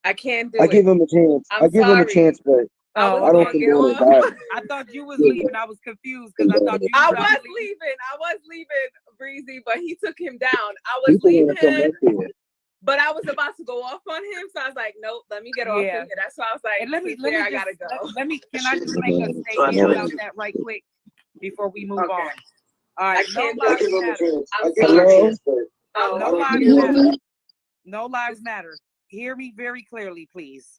I can't do I it. give him a chance. I'm give him a sorry. chance, but I was I don't gonna think get doing it off. bad. I thought you was leaving. I was confused because I thought you I was was leaving. I was leaving Breezy, but he took him down. I was leaving, but I was about to go off on him, so I was like, nope, let me get off of here. That's why I was like, and let me I gotta go. Can I just make a statement about that right quick before we move on? All right, no lives matter. No lives matter. Hear me very clearly, please.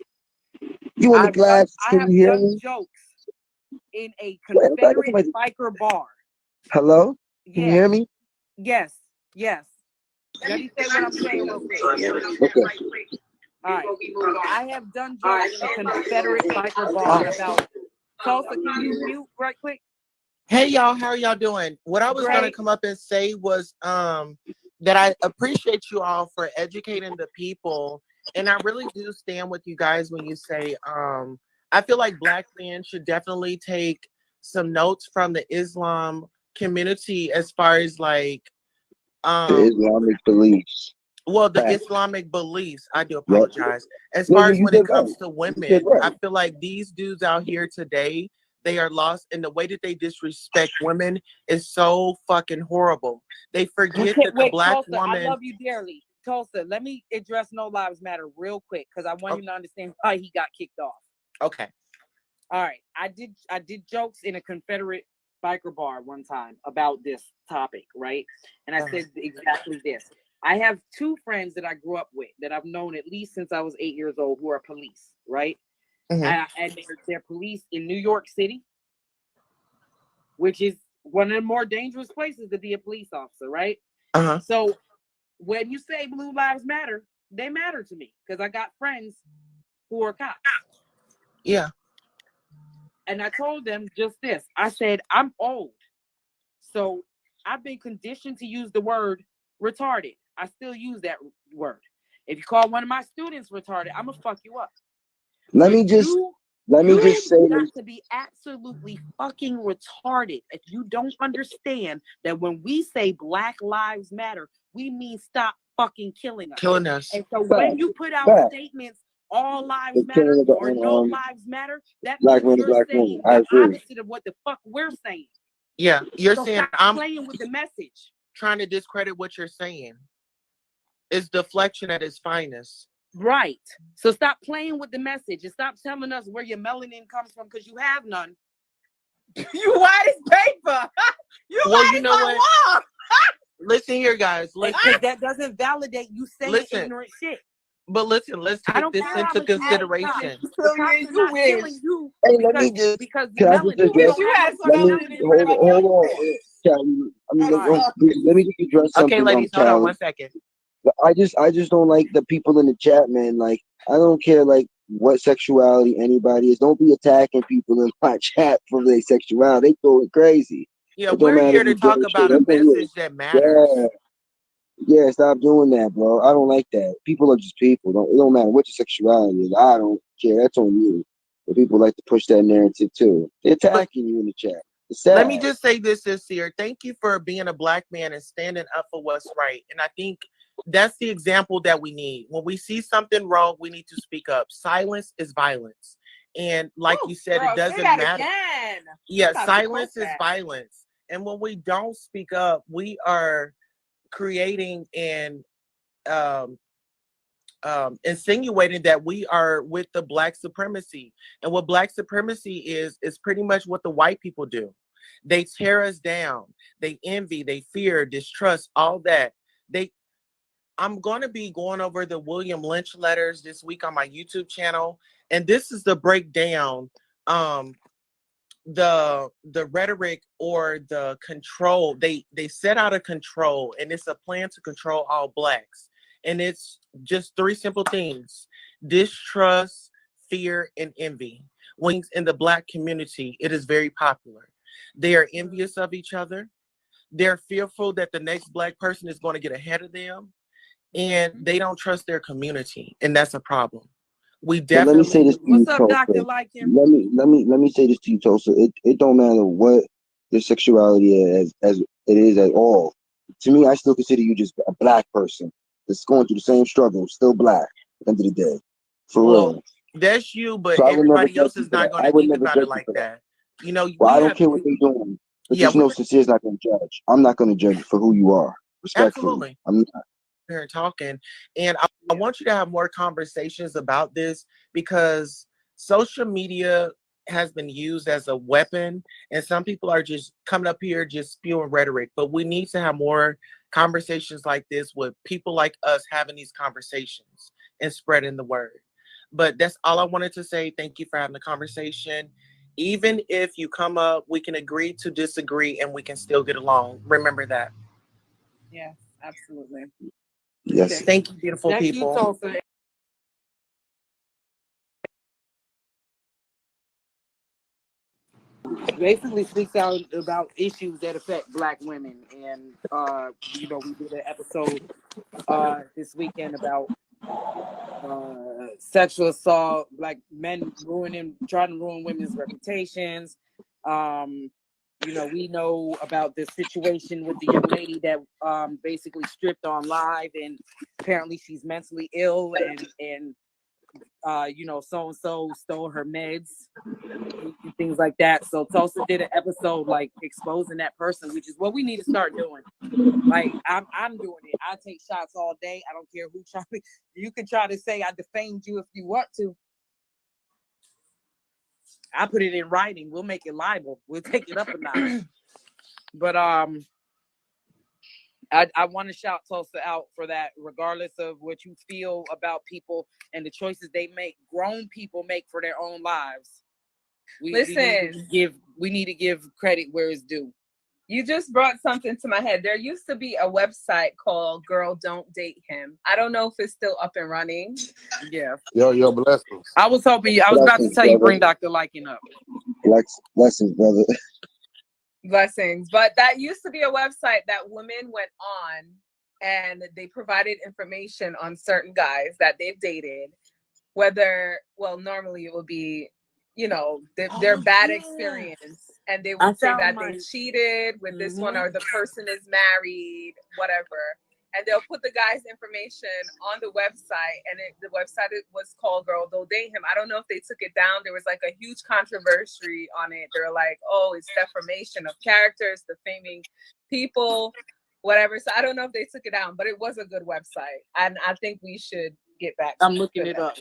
You in the glass? Can you hear me? Jokes in a Confederate biker bar. Hello? Can you hear me? Yes. Let me say what I'm saying real quick. All right. I have done jokes in a Confederate biker bar about Tulsa. Can you mute right quick? Hey y'all, how are y'all doing? What I was gonna come up and say was that I appreciate you all for educating the people, and I really do stand with you guys when you say I feel like Black men should definitely take some notes from the Islam community as far as like the Islamic beliefs. Well, the Islamic beliefs. I do apologize. As far as when it comes to women, I feel like these dudes out here today, they are lost, and the way that they disrespect women is so fucking horrible. They forget that the Black Tulsa, woman. I love you dearly. Tulsa, let me address No Lives Matter real quick because I want you to understand why he got kicked off. Okay. All right. I did jokes in a Confederate biker bar one time about this topic, right? And I said exactly this. I have two friends that I grew up with that I've known at least since I was 8 years old who are police, right? And they're police in New York City, which is one of the more dangerous places to be a police officer, right? So when you say Blue Lives Matter, they matter to me because I got friends who are cops. Yeah. And I told them just this. I said, I'm old. So I've been conditioned to use the word retarded. I still use that word. If you call one of my students retarded, I'm going to fuck you up. Let me just say you got to be absolutely fucking retarded if you don't understand that when we say Black Lives Matter, we mean stop fucking killing us. And so when you put out statements, all lives matter or no lives matter, that means you're saying the opposite of what the fuck we're saying. Yeah, you're saying I'm playing with the message, trying to discredit what you're saying. It's deflection at its finest. Right. So stop playing with the message and stop telling us where your melanin comes from because you have none. You white as paper. You know what? Listen here, guys. Because that doesn't validate you saying ignorant shit. But listen, let's take this into consideration. Hey, let me just. Because can I just address? Hold on. Let me just address something. Okay, ladies, hold on 1 second. I just don't like the people in the chat, man. Like, I don't care like what sexuality anybody is. Don't be attacking people in my chat for their sexuality. They go crazy. Yeah, we're here to talk about a message that matters. Yeah, stop doing that, bro. I don't like that. People are just people. It don't matter what your sexuality is. I don't care. That's on you. But people like to push that narrative too. They're attacking you in the chat. Let me just say this, Sincere. Thank you for being a Black man and standing up for what's right. And I think that's the example that we need. When we see something wrong, we need to speak up. Silence is violence. And like you said, it doesn't matter. Again. Yeah, silence is violence. And when we don't speak up, we are creating and insinuating that we are with the Black supremacy. And what Black supremacy is pretty much what the white people do. They tear us down. They envy, they fear, distrust, all that. I'm going to be going over the William Lynch letters this week on my YouTube channel. And this is the breakdown, the rhetoric or the control. They set out a control, and it's a plan to control all Blacks. And it's just three simple things: distrust, fear, and envy. When in the Black community, it is very popular. They are envious of each other. They're fearful that the next Black person is going to get ahead of them. And they don't trust their community. And that's a problem. We definitely. Let me say this to you, what's up, Dr. Lycan? Let me say this to you, Tulsa. It don't matter what your sexuality is as it is at all. To me, I still consider you just a Black person that's going through the same struggle, still Black at the end of the day. For real. That's you, but So everybody else is not going to think about it like that. You know, well, I don't care what they're doing. But just know Sincere's not going to judge. I'm not going to judge you for who you are. Respectfully. Absolutely. I'm not. Here talking. And I want you to have more conversations about this, because social media has been used as a weapon, and some people are just coming up here just spewing rhetoric. But we need to have more conversations like this with people like us having these conversations and spreading the word. But that's all I wanted to say. Thank you for having the conversation. Even if you come up, we can agree to disagree and we can still get along. Remember that. Yes, absolutely. Yes. Thank you, beautiful people. You, Tulsa. Basically speaks out about issues that affect Black women, and you know, we did an episode this weekend about sexual assault, Black men trying to ruin women's reputations. You know, we know about the situation with the young lady that basically stripped on live, and apparently she's mentally ill, and you know, so-and-so stole her meds and things like that. So Tulsa did an episode like exposing that person, which is what we need to start doing. Like I'm doing it. I take shots all day. I don't care who try to. You can try to say I defamed you if you want to. I put it in writing. We'll make it libel. We'll take it up a notch. But I want to shout Tulsa out for that, regardless of what you feel about people and the choices they make. Grown people make for their own lives. We need to give credit where it's due. You just brought something to my head. There used to be a website called Girl Don't Date Him. I don't know if it's still up and running. Yeah. Yo, blessings. I was about to tell you, bring Dr. Liking up. Blessings, brother. Blessings. But that used to be a website that women went on and they provided information on certain guys that they've dated. Normally it would be, you know, their bad experience. And they would say that they cheated with this one, or the person is married, whatever. And they'll put the guy's information on the website, and the website was called Girl Don't Date Him. I don't know if they took it down. There was like a huge controversy on it. They're like, oh, it's defamation of characters, defaming people, whatever. So I don't know if they took it down, but it was a good website. And I think we should get back. I'm looking it up.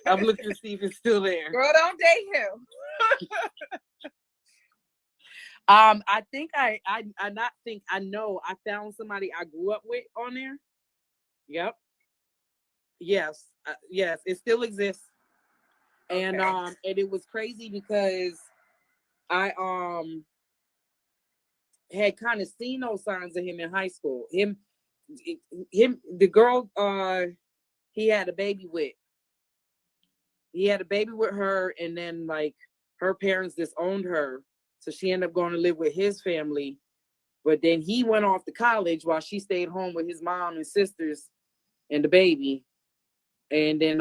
I'm looking to see if it's still there. Girl Don't Date Him. I know I found somebody I grew up with on there. Yep. Yes. Yes, it still exists. Okay. And it was crazy because I had kind of seen those signs of him in high school. The girl he had a baby with. He had a baby with her, and then like her parents disowned her. So she ended up going to live with his family, but then he went off to college while she stayed home with his mom and sisters and the baby. And then,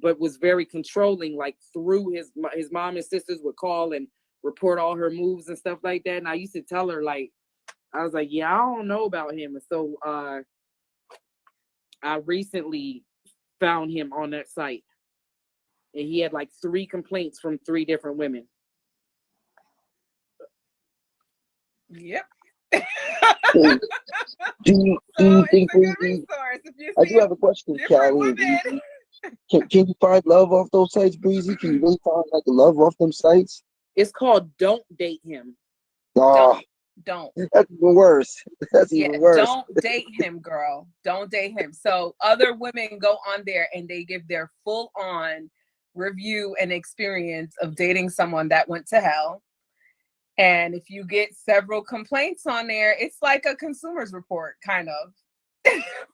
but was very controlling, like through his mom and sisters would call and report all her moves and stuff like that. And I used to tell her, like, I was like, yeah, I don't know about him. And so I recently found him on that site, and he had like 3 complaints from 3 different women. Yep. Do you think Breezy? I do have a question, Callie. Can you find love off those sites, Breezy? Can you really find like love off them sites? It's called Don't Date Him. Oh, don't. That's even worse. That's even worse. Don't date him, girl. Don't date him. So other women go on there and they give their full on review and experience of dating someone that went to hell. And if you get several complaints on there, it's like a consumer's report, kind of,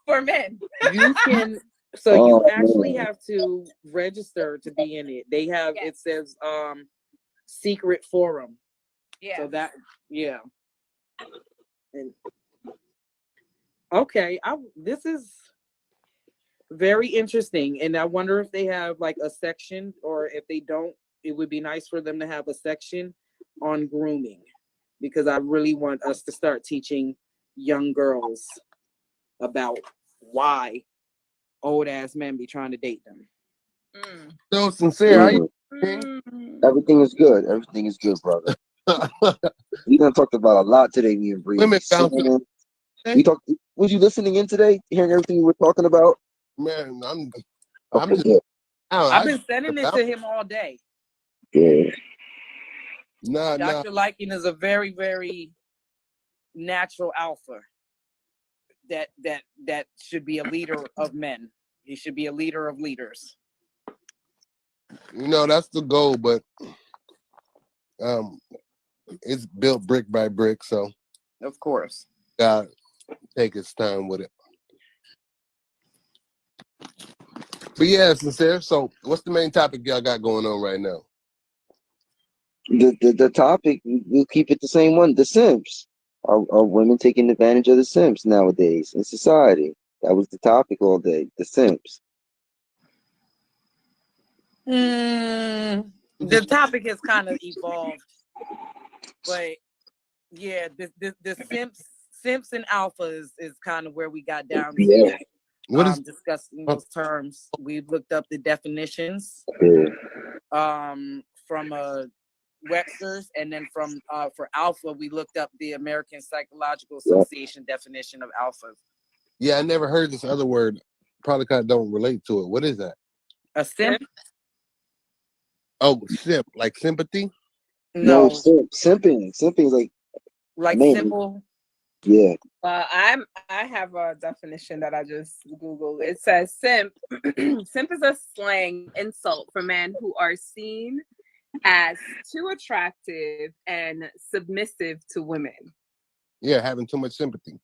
for men. You can, so you actually have to register to be in it. They have, it says secret forum. Yeah. So that, yeah. And, okay, this is very interesting. And I wonder if they have like a section, or if they don't, it would be nice for them to have a section on grooming, because I really want us to start teaching young girls about why old ass men be trying to date them. So Sincere, how you Everything is good. Everything is good, brother. We done talked about a lot today, me and Bree. women bouncing? We talked. Was you listening in today? Hearing everything we were talking about? Man, I'm Okay, just good. I've been sending it to him all day. Yeah. Nah. Dr. Lycan is a very, very natural alpha that should be a leader of men. He should be a leader of leaders. You know, that's the goal, but it's built brick by brick, so Of course. gotta take its time with it. But yeah, Sincere, so what's the main topic y'all got going on right now? The topic, we'll keep it the same one. The simps. Are women taking advantage of the simps nowadays in society? That was the topic all day. The simps. The topic has kind of evolved, but yeah, the simps and alphas is kind of where we got down to. Yeah. What is discussing those terms? We looked up the definitions from Webster's, and then from for alpha, we looked up the American Psychological Association definition of alpha. Yeah, I never heard this other word. Probably kind of don't relate to it. What is that? A simp? Oh, simp, like sympathy? No, simping. Simping is like man. simple. Yeah. I have a definition that I just Googled. It says simp. Simp is a slang insult for men who are seen as too attractive and submissive to women. Yeah, having too much sympathy.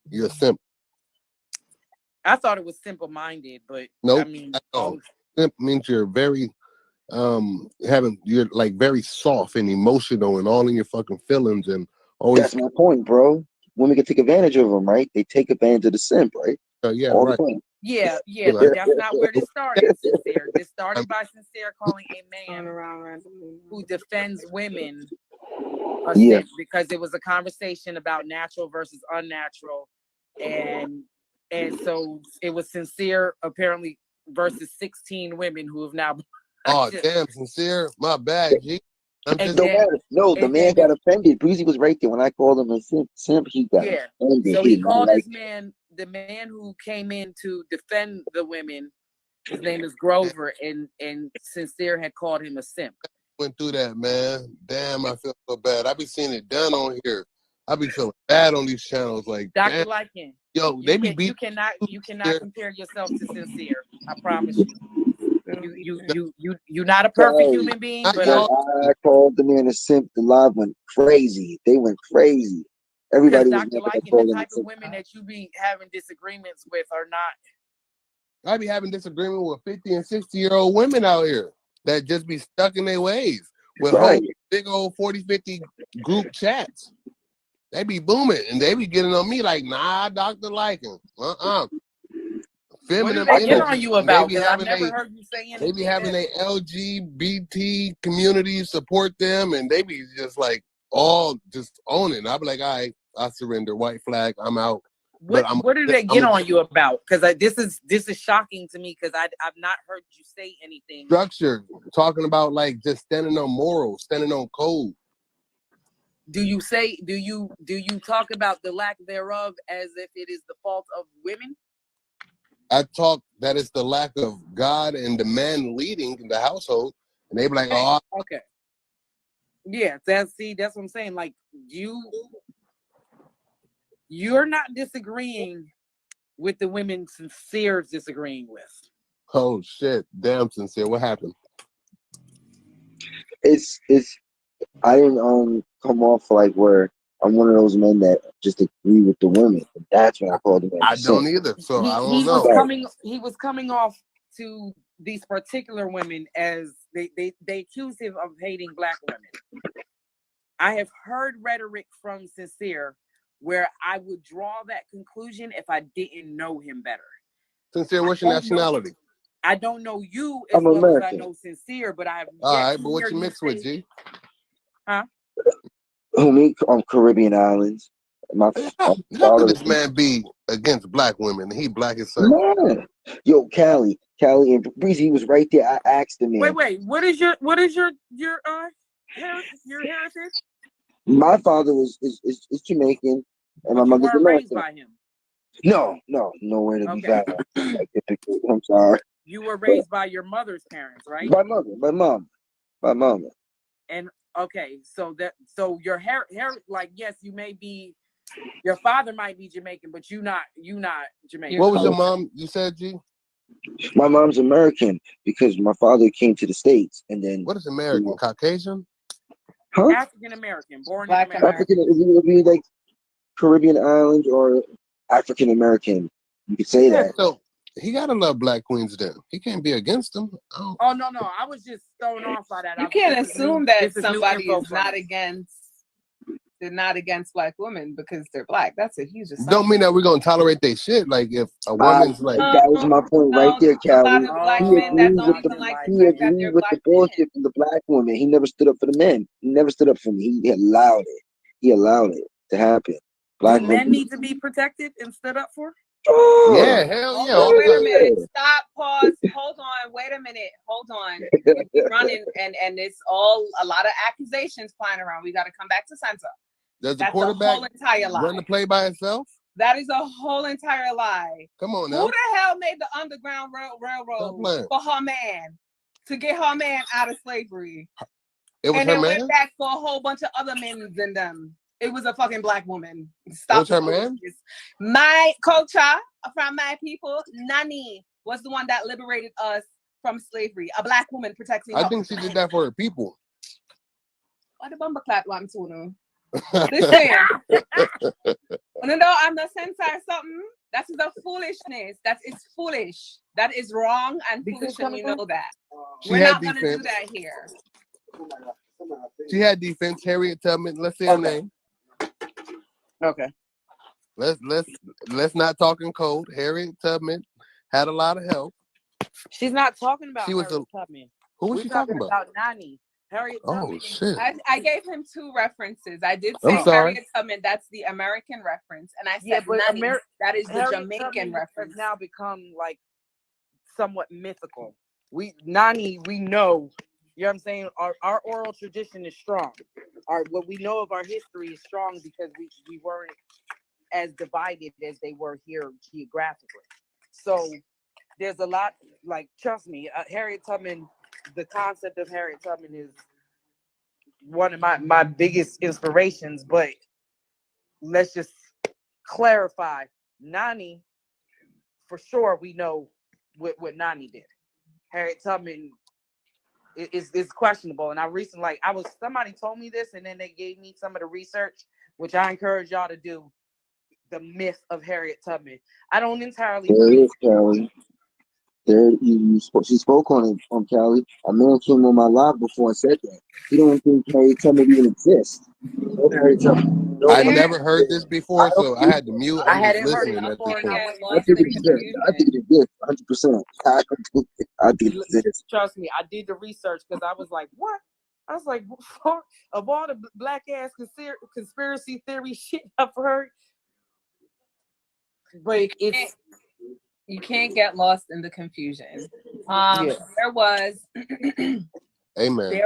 You're a simp. I thought it was simple-minded, but nope, I mean, simp means you're very you're like very soft and emotional and all in your fucking feelings and always. That's my point, bro. Women can take advantage of them, right? They take advantage of the simp, right? Yeah, all right. The time. Yeah, but that's not where this started, Sincere. This started by Sincere calling a man who defends women a simp, because it was a conversation about natural versus unnatural, and so it was Sincere apparently versus 16 women who have now. Oh damn, Sincere, my bad, G. The man got offended. Breezy was right there when I called him a simp. He got offended. So he called his man, the man who came in to defend the women. His name is Grover, and Sincere had called him a simp. Went through that, man. Damn, I feel so bad. I be seeing it done on here. I be feeling bad on these channels. Like, Dr. Lycan, yo, they be beat. You cannot compare yourself to Sincere. I promise you. You're not a perfect human being, but I called the man a simp. The live went crazy. They went crazy. Everybody was Dr. Lycan, the type of women that you be having disagreements with are not. I be having disagreement with 50 and 60-year-old women out here that just be stuck in their ways with whole big old 40, 50 group chats. They be booming and they be getting on me like, nah, Dr. Lycan. What Feminine do they get energy. on you about? They be I've never heard you say anything. They be having a LGBT community support them, and they be just like all just owning. I be like, all right, I surrender. White flag, I'm out. What do they get on you about? Because this is shocking to me, because I've not heard you say anything. Structure, talking about like just standing on morals, standing on code. Do you talk about the lack thereof as if it is the fault of women? I talk that it's the lack of God and the man leading the household, and they be like, oh, okay. Yeah, that's what I'm saying. Like you're not disagreeing with the women Sincere's disagreeing with. Oh shit, damn, Sincere, what happened? It's I didn't come off like where I'm one of those men that just agree with the women. That's what I call the man. I don't either, so I don't know. He was coming off to these particular women as they accuse him of hating Black women. I have heard rhetoric from Sincere where I would draw that conclusion if I didn't know him better. Sincere, what's your nationality? I don't know you as well as I know Sincere, but I have. All right, but what you mix with, G? Huh? Who me? On Caribbean islands. My How could father. this man be against black women? He black as such. Man. Yo, Callie, and Breezy, he was right there. I asked him, man. Wait. What is your heritage? My father is Jamaican, and my But you mother's weren't raised American. by him. No, nowhere to be Okay. found. I'm sorry. You were raised by your mother's parents, right? My mom. And okay, so your hair like yes, you may be, your father might be Jamaican, but you not Jamaican. What was your mom? You said, G? My mom's American because my father came to the States, and then What is American? Caucasian? Huh? African American, born Black in America. African. It would be like Caribbean islands or African American. You could say that. So he gotta love black queens then. He can't be against them. Oh no, I was just thrown off by that. You can't assume that new somebody info is for not me. against. They're not against black women because they're black. That's a huge assumption. Don't mean that we're gonna tolerate their shit. Like if a woman's like, that was my point right there, There's a lot Callie. of black He men that agreed don't with even like he the fact that agreed they're with black the bullshit from the black women. He never stood up for the men. He never stood up for me. He allowed it. He allowed it to happen. Black Do men women. need to be protected and stood up for? Oh, yeah, hell yeah. Hold on, wait a all the time. minute. Stop, pause, hold on, wait a minute, hold on. You keep running and it's all a lot of accusations flying around. We got to come back to center. Does the That's a quarterback whole entire lie. run the play by himself? That is a whole entire lie. Come on Who now. the hell made the Underground Railroad for her man to get her man out of slavery? It was And her then man? went back for a whole bunch of other men than them. It was a fucking black woman. Stop. It was her man? My culture from my people, Nani, was the one that liberated us from slavery. A black woman protecting I her. think she did that for her people. What the bumper clap one too now? Listen. No, I'm not censor something. That is a foolishness. That is foolish. That is wrong and foolish, and we know that. We're not gonna do that here. She had defense. Harriet Tubman. Let's say her name. Okay. Let's not talk in code. Harriet Tubman had a lot of help. She's not talking about She was Harriet Tubman. Who was she talking about? Nani. Harriet Tubman. Oh shit. I gave him two references. I did I'm say sorry. Harriet Tubman, that's the American reference. And I said Nani, that is the Harriet Jamaican Tubman reference. has now become like somewhat mythical. Nani, we know, you know what I'm saying? Our oral tradition is strong. What we know of our history is strong because we weren't as divided as they were here geographically. So there's a lot, like, trust me, Harriet Tubman, the concept of Harriet Tubman is one of my biggest inspirations, but let's just clarify, Nani, for sure we know what Nani did. Harriet Tubman is questionable, and I recently, somebody told me this, and then they gave me some of the research, which I encourage y'all to do. The myth of Harriet Tubman. I don't entirely. There it is, Callie. There, she spoke on it, on Callie. A man came on my live before and said that. He don't think Harriet Tubman even exists. No Harriet Tubman. No, I never heard this before, so I had to mute. I I'm hadn't just heard it listening at before, this and point. I think it exists. I think it exists, 100%. I think it exists. Trust me, I did the research because I was like, what? I was like, of all the black ass conspiracy theory shit I've heard, but you can't get lost in the confusion. There was Amen.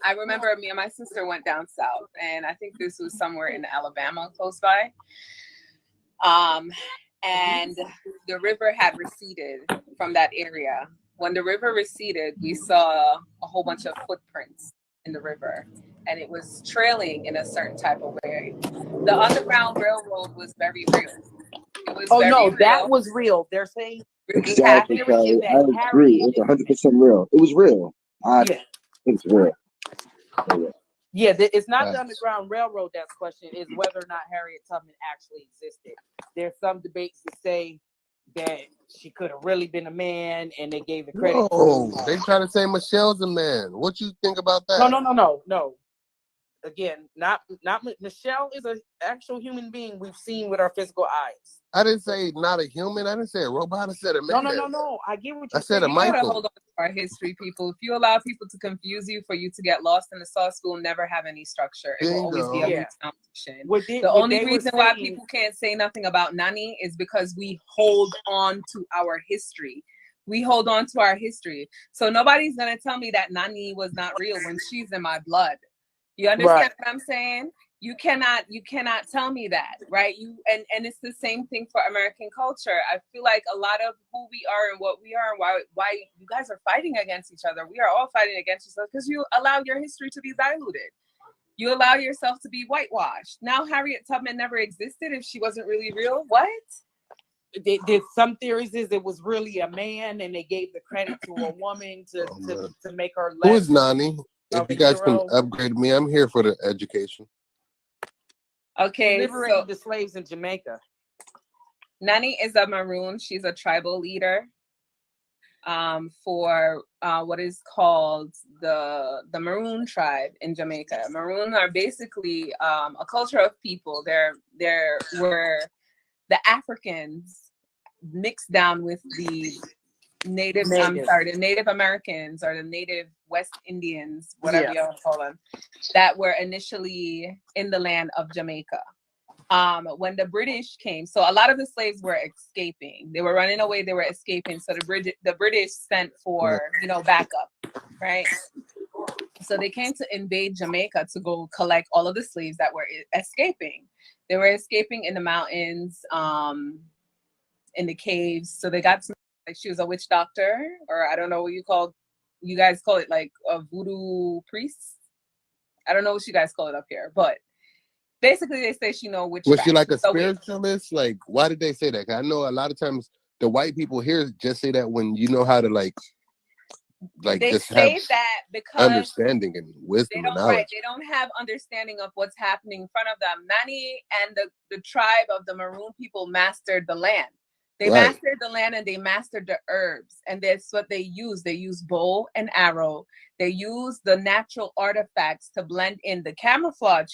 I remember me and my sister went down south, and I think this was somewhere in Alabama close by. And the river had receded from that area. When the river receded, we saw a whole bunch of footprints in the river, and it was trailing in a certain type of way. The Underground Railroad was very real. It was that was real. They're saying Exactly, Callie. I agree. It's 100% real. It was real. It's real. Yeah, it's not the Underground Railroad that's questioned, is whether or not Harriet Tubman actually existed. There's some debates that say that she could have really been a man, and they gave the credit. Oh, they try to say Michelle's a man. What you think about that? No. Again, not Michelle is an actual human being we've seen with our physical eyes. I didn't say not a human. I didn't say a robot. I said a man. No. I get what you're saying. I said a Michael. Hold on. our history, people. If you allow people to confuse you for you to get lost in the sauce, we'll never have any structure. It will always be a loose foundation. The only reason why people can't say nothing about Nani is because we hold on to our history. We hold on to our history. So nobody's gonna tell me that Nani was not real when she's in my blood. You understand what I'm saying? You cannot tell me that, right? And it's the same thing for American culture. I feel like a lot of who we are and what we are and why you guys are fighting against each other. We are all fighting against each other because you allow your history to be diluted. You allow yourself to be whitewashed. Now Harriet Tubman never existed if she wasn't really real. What? There's some theories is it was really a man and they gave the credit to a woman to make her less. Who is Nani? If you guys can upgrade me, I'm here for the education. Okay, liberated the slaves in Jamaica. Nani is a Maroon. She's a tribal leader for what is called the Maroon tribe in Jamaica. Maroon are basically a culture of people. There were the Africans mixed down with the Native. The Native Americans or the Native West Indians, whatever you want to call them, that were initially in the land of Jamaica. When the British came, so a lot of the slaves were escaping. They were running away. They were escaping. So the British sent for backup, right? So they came to invade Jamaica to go collect all of the slaves that were escaping. They were escaping in the mountains, in the caves. So they got like she was a witch doctor, or I don't know what you guys call it, like a voodoo priest. I don't know what you guys call it up here, but basically they say she know witchcraft. Was she like a spiritualist? Like, why did they say that? I know a lot of times the white people here just say that when you know how to like they just say have that because understanding and wisdom and knowledge. They don't have understanding of what's happening in front of them. Nani and the tribe of the Maroon people mastered the land. They mastered the land and they mastered the herbs. And that's what they use. They use bow and arrow. They use the natural artifacts to blend in the camouflage.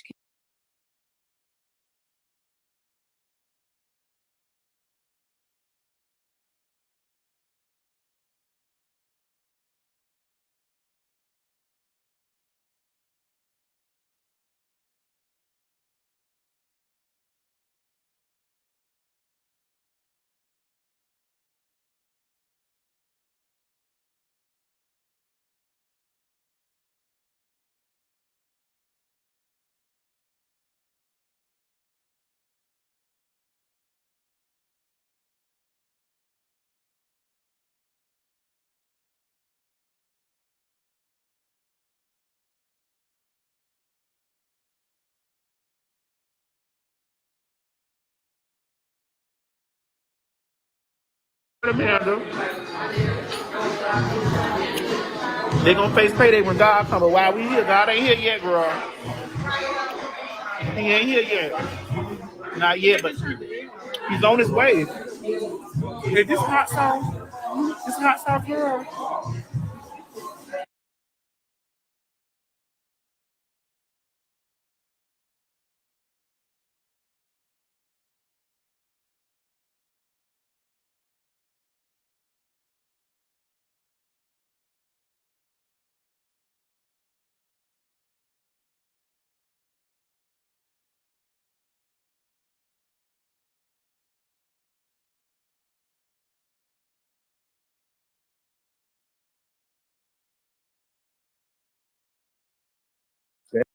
They gonna face payday when God come, but while we here, God ain't here yet, girl. He ain't here yet. Not yet, but he's on his way. Is this hot sauce? This hot sauce, girl.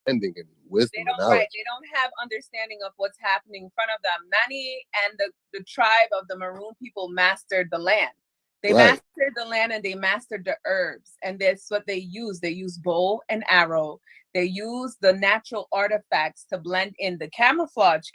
Understanding and wisdom and knowledge. They don't have understanding of what's happening in front of them. Nani and the tribe of the Maroon people mastered the land. They mastered the land and they mastered the herbs. And that's what they use. They use bow and arrow. They use the natural artifacts to blend in the camouflage.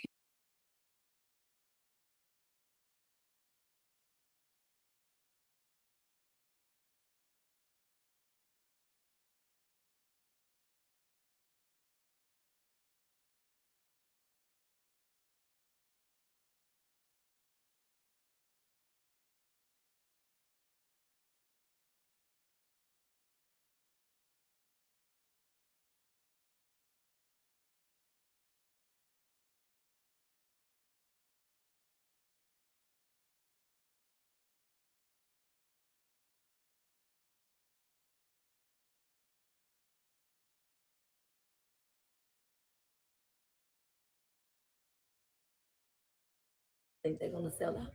Think they're gonna sell out?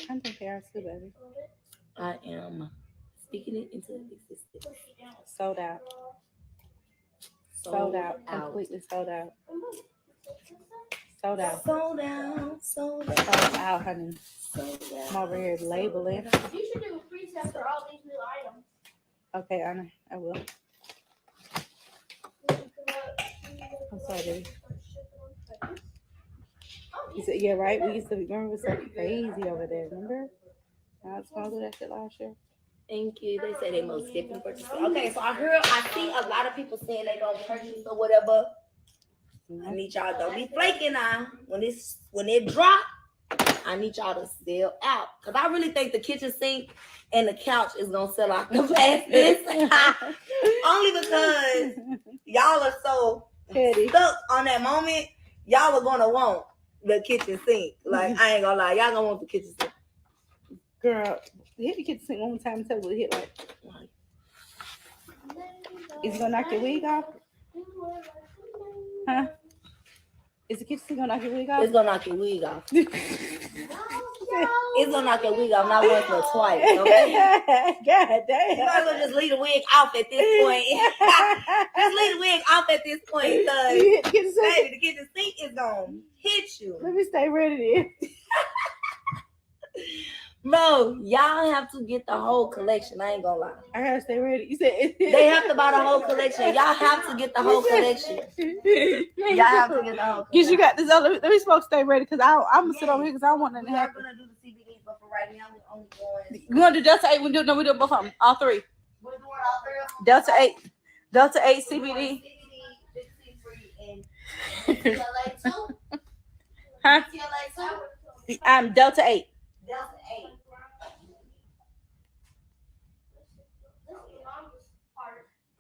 I think they are too, baby. I am speaking it into existence. Sold out. Sold out. Completely sold out. Sold out. Sold out. Sold out. Sold out, honey. Sold out. I'm over here labeling. You should do a pre-test for all these new items. Okay, Anna, I will. I'm sorry, baby. You said, yeah, right? We used to remember it was so crazy over there, remember? I was going to do that shit last year. Thank you. They say they most definitely purchase. Okay, so I see a lot of people saying they don't purchase or whatever. I need y'all don't be flaking now. When it drop, I need y'all to sell out. Cause I really think the kitchen sink and the couch is gonna sell out the fastest. Only because y'all are so stuck on that moment. Y'all are gonna want the kitchen sink. Like I ain't gonna lie, y'all gonna want the kitchen sink. Girl, hit the kitchen sink one more time and tell what it hit like. Is it gonna knock your wig off? Huh? Is the kitchen sink gonna knock your wig off? It's gonna knock your wig off. It's gonna knock your wig off, not once but twice. Okay. God damn. You might as well just leave the wig off at this point. Just leave the wig off at this point, because baby, the kitchen sink is gonna hit you. Let me stay ready then. Bro, y'all have to get the whole collection. I ain't gonna lie. I gotta stay ready. You said they have to buy the whole collection. Y'all have to get the whole collection. Y'all have to get the whole collection. Because you got this other. Let me smoke. Stay ready, because I'm gonna sit over here because I want nothing to We're not happen. gonna do the CBD, but for right now, we're only going. You want to do Delta 8? We do both of them. All three. We're doing all three of them. Delta 8. Delta 8 CBD. Huh? Delta 8. Delta 8.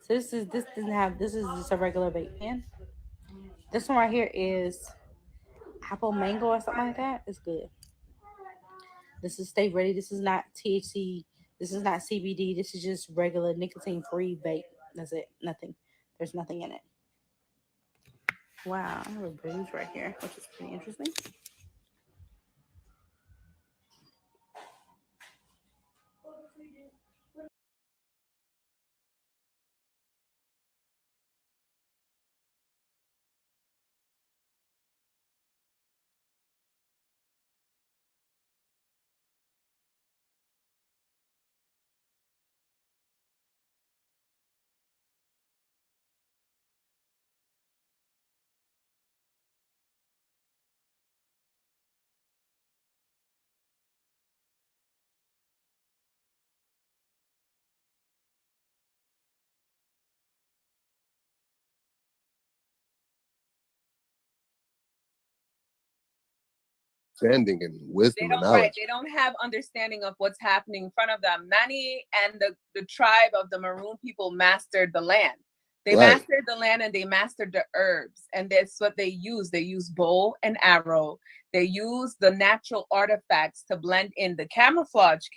So this is just a regular vape pen. This one right here is apple mango or something like that. It's good. This is stay ready. This is not THC. This is not CBD. This is just regular nicotine free vape. That's it. Nothing. There's nothing in it. Wow, I have a bruise right here, which is pretty interesting. Understanding and wisdom and knowledge. They don't have understanding of what's happening in front of them. Mani and the tribe of the Maroon people mastered the land. They mastered the land and they mastered the herbs. And that's what they use. They use bow and arrow. They use the natural artifacts to blend in. The camouflage